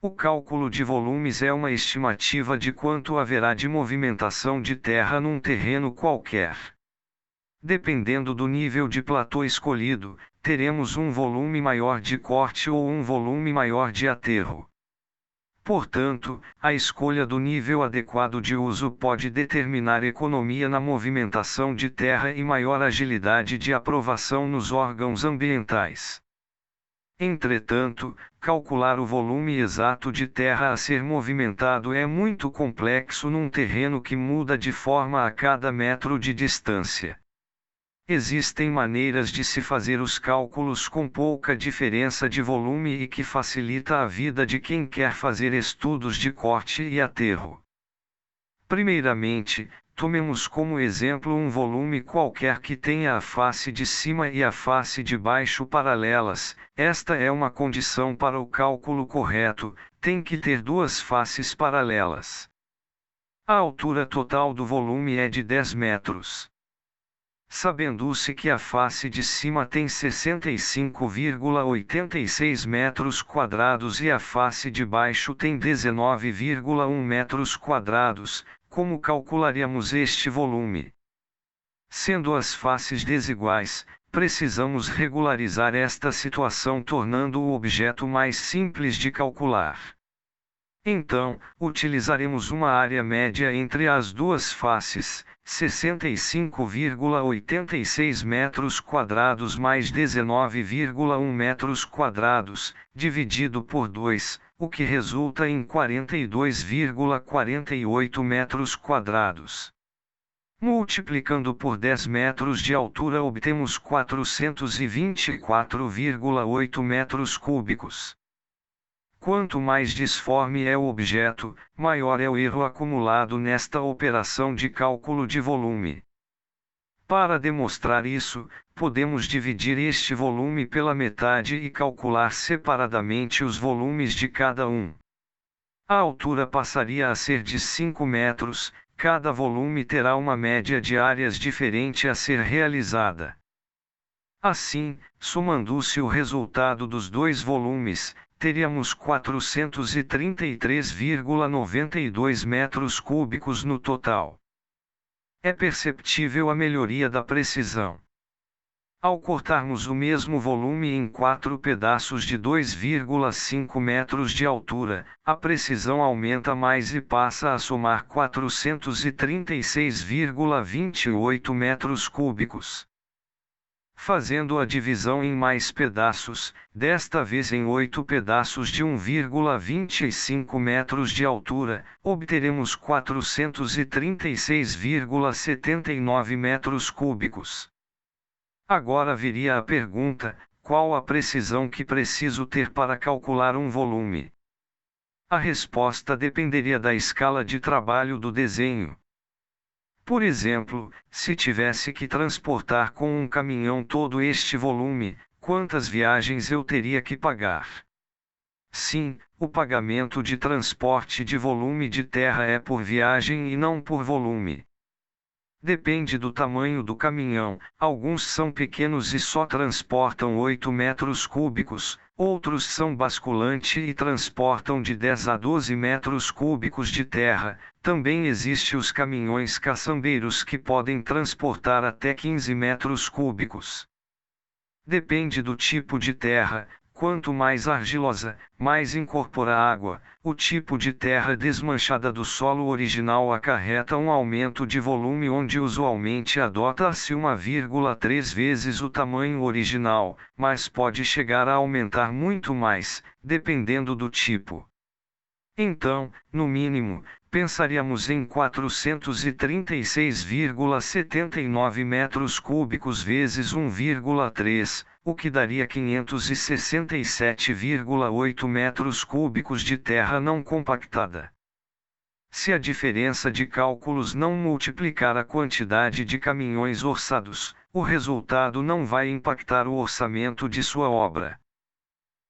O cálculo de volumes é uma estimativa de quanto haverá de movimentação de terra num terreno qualquer. Dependendo do nível de platô escolhido, teremos um volume maior de corte ou um volume maior de aterro. Portanto, a escolha do nível adequado de uso pode determinar economia na movimentação de terra e maior agilidade de aprovação nos órgãos ambientais. Entretanto, calcular o volume exato de terra a ser movimentado é muito complexo num terreno que muda de forma a cada metro de distância. Existem maneiras de se fazer os cálculos com pouca diferença de volume e que facilita a vida de quem quer fazer estudos de corte e aterro. Primeiramente, tomemos como exemplo um volume qualquer que tenha a face de cima e a face de baixo paralelas. Esta é uma condição para o cálculo correto, tem que ter duas faces paralelas. A altura total do volume é de 10 metros. Sabendo-se que a face de cima tem 65,86 metros quadrados e a face de baixo tem 19,1 metros quadrados, como calcularíamos este volume? Sendo as faces desiguais, precisamos regularizar esta situação tornando o objeto mais simples de calcular. Então, utilizaremos uma área média entre as duas faces, 65,86 metros quadrados mais 19,1 metros quadrados, dividido por 2, o que resulta em 42,48 metros quadrados. Multiplicando por 10 metros de altura obtemos 424,8 metros cúbicos. Quanto mais disforme é o objeto, maior é o erro acumulado nesta operação de cálculo de volume. Para demonstrar isso, podemos dividir este volume pela metade e calcular separadamente os volumes de cada um. A altura passaria a ser de 5 metros, cada volume terá uma média de áreas diferente a ser realizada. Assim, somando-se o resultado dos dois volumes, teríamos 433,92 metros cúbicos no total. É perceptível a melhoria da precisão. Ao cortarmos o mesmo volume em 4 pedaços de 2,5 metros de altura, a precisão aumenta mais e passa a somar 436,28 metros cúbicos. Fazendo a divisão em mais pedaços, desta vez em 8 pedaços de 1,25 metros de altura, obteremos 436,79 metros cúbicos. Agora viria a pergunta: qual a precisão que preciso ter para calcular um volume? A resposta dependeria da escala de trabalho do desenho. Por exemplo, se tivesse que transportar com um caminhão todo este volume, quantas viagens eu teria que pagar? Sim, o pagamento de transporte de volume de terra é por viagem e não por volume. Depende do tamanho do caminhão, alguns são pequenos e só transportam 8 metros cúbicos, outros são basculante e transportam de 10 a 12 metros cúbicos de terra. Também existem os caminhões caçambeiros que podem transportar até 15 metros cúbicos. Depende do tipo de terra. Quanto mais argilosa, mais incorpora água. O tipo de terra desmanchada do solo original acarreta um aumento de volume onde usualmente adota-se 1,3 vezes o tamanho original, mas pode chegar a aumentar muito mais, dependendo do tipo. Então, no mínimo, pensaríamos em 436,79 metros cúbicos vezes 1,3, o que daria 567,8 metros cúbicos de terra não compactada. Se a diferença de cálculos não multiplicar a quantidade de caminhões orçados, o resultado não vai impactar o orçamento de sua obra.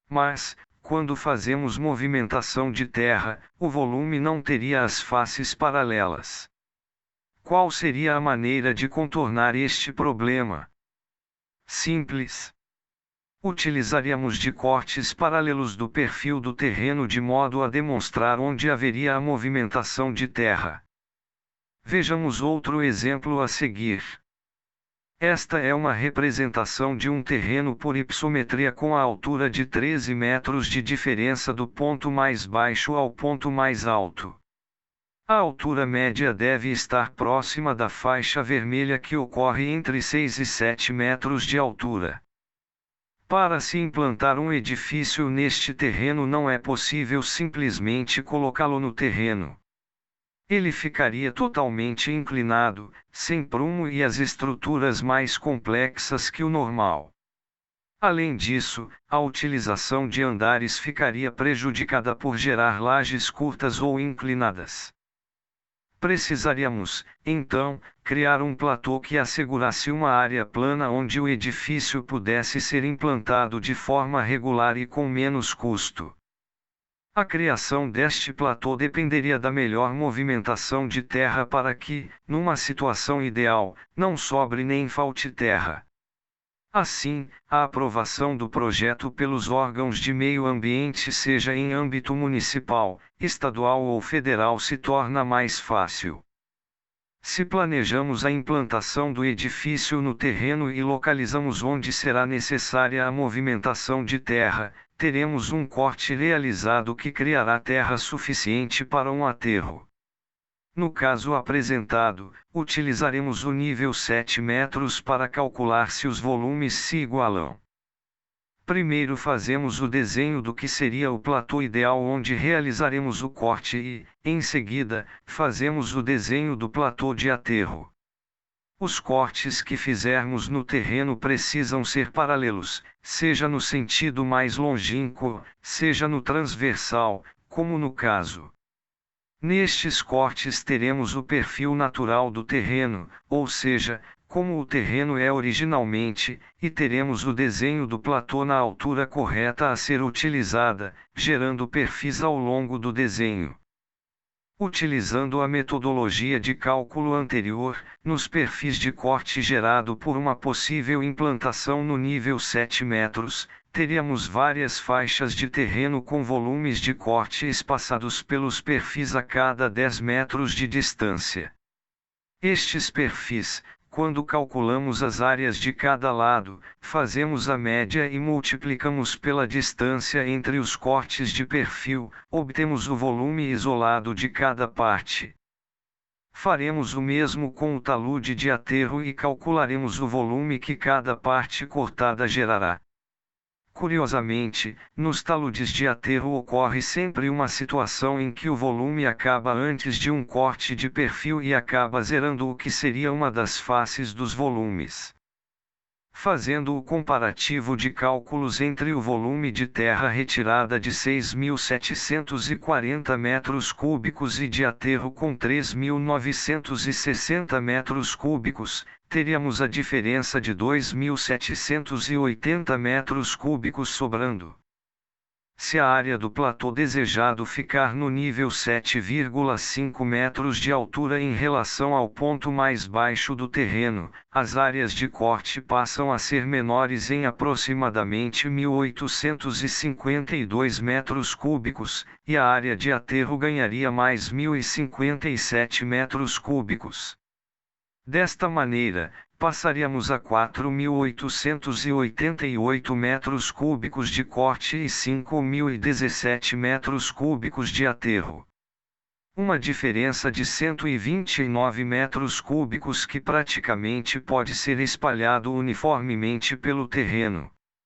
Mas, quando fazemos movimentação de terra, o volume não teria as faces paralelas. Qual seria a maneira de contornar este problema? Simples. Utilizaríamos de cortes paralelos do perfil do terreno de modo a demonstrar onde haveria a movimentação de terra. Vejamos outro exemplo a seguir. Esta é uma representação de um terreno por hipossometria com a altura de 13 metros de diferença do ponto mais baixo ao ponto mais alto. A altura média deve estar próxima da faixa vermelha que ocorre entre 6 e 7 metros de altura. Para se implantar um edifício neste terreno não é possível simplesmente colocá-lo no terreno. Ele ficaria totalmente inclinado, sem prumo e as estruturas mais complexas que o normal. Além disso, a utilização de andares ficaria prejudicada por gerar lajes curtas ou inclinadas. Precisaríamos, então, criar um platô que assegurasse uma área plana onde o edifício pudesse ser implantado de forma regular e com menos custo. A criação deste platô dependeria da melhor movimentação de terra para que, numa situação ideal, não sobre nem falte terra. Assim, a aprovação do projeto pelos órgãos de meio ambiente, seja em âmbito municipal, estadual ou federal, se torna mais fácil. Se planejamos a implantação do edifício no terreno e localizamos onde será necessária a movimentação de terra, teremos um corte realizado que criará terra suficiente para um aterro. No caso apresentado, utilizaremos o nível 7 metros para calcular se os volumes se igualam. Primeiro fazemos o desenho do que seria o platô ideal onde realizaremos o corte e, em seguida, fazemos o desenho do platô de aterro. Os cortes que fizermos no terreno precisam ser paralelos, seja no sentido mais longínquo, seja no transversal, como no caso. Nestes cortes teremos o perfil natural do terreno, ou seja, como o terreno é originalmente, e teremos o desenho do platô na altura correta a ser utilizada, gerando perfis ao longo do desenho. Utilizando a metodologia de cálculo anterior, nos perfis de corte gerado por uma possível implantação no nível 7 metros, teríamos várias faixas de terreno com volumes de corte espaçados pelos perfis a cada 10 metros de distância. Estes perfis, quando calculamos as áreas de cada lado, fazemos a média e multiplicamos pela distância entre os cortes de perfil, obtemos o volume isolado de cada parte. Faremos o mesmo com o talude de aterro e calcularemos o volume que cada parte cortada gerará. Curiosamente, nos taludes de aterro ocorre sempre uma situação em que o volume acaba antes de um corte de perfil e acaba zerando o que seria uma das faces dos volumes. Fazendo o comparativo de cálculos entre o volume de terra retirada de 6.740 metros cúbicos e de aterro com 3.960 metros cúbicos, teríamos a diferença de 2.780 metros cúbicos sobrando. Se a área do platô desejado ficar no nível 7,5 metros de altura em relação ao ponto mais baixo do terreno, as áreas de corte passam a ser menores em aproximadamente 1.852 metros cúbicos, e a área de aterro ganharia mais 1.057 metros cúbicos. Desta maneira, passaríamos a 4.888 metros cúbicos de corte e 5.017 metros cúbicos de aterro. Uma diferença de 129 metros cúbicos que praticamente pode ser espalhado uniformemente pelo terreno.